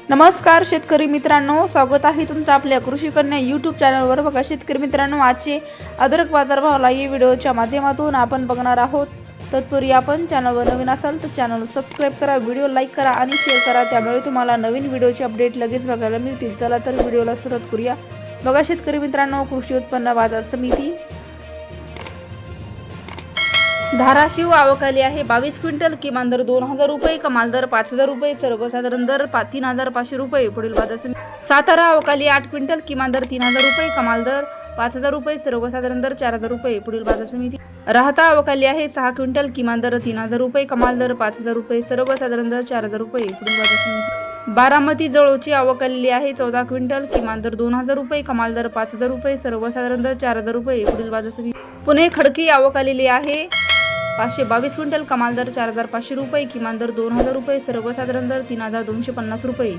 नमस्कार शेतकरी मित्रांनो, स्वागत आहे तुमचं आपल्या कृषी कन्या यूट्यूब चॅनलवर। बघा शेतकरी मित्रांनो, आजचे अद्रक बाजारभाव या व्हिडिओच्या माध्यमातून आपण बघणार आहोत। तत्पूर्वी आपण चॅनलवर नवीन असाल तर चॅनल सबस्क्राइब करा, व्हिडिओ लाईक करा आणि शेअर करा, त्यामुळे तुम्हाला नवीन व्हिडिओचे अपडेट लगेच बघायला मिळतील। चला तर व्हिडिओला सुरुवात करूया। बघा शेतकरी मित्रांनो, कृषी उत्पन्न बाजार समिती धाराशिव आवक आली आहे 22 क्विंटल, किमान दर 2000 रुपये, कमाल दर 5000 रुपये, सर्वसाधारण दर 3500 रुपये। पुढील बाजार समिती सातारा आवक आली 8 क्विंटल, किमान दर 3000 रुपये, कमाल दर 5000 रुपये, सर्वसाधारण दर 4000 रुपये। पुढील बाजार समिती राहता आवक आली आहे 6 क्विंटल, किमान दर 3000 रुपये, कमाल दर 5000 रुपये, सर्वसाधारण दर 4000 रुपये। पुढील बाजार समिती बारामती जळोची आवक आलेली आहे 14 क्विंटल, किमान दर 2000 रुपये, कमाल दर 5000 रुपये, सर्वसाधारण दर 4000 रुपये। पुढील बाजार समिती पुणे खडकी आवक आलेली आहे 522 क्विंटल, कमाल दर 4500 रुपये, किमान दर 2000 रुपये, सर्वसाधारण दर 3250 रुपये।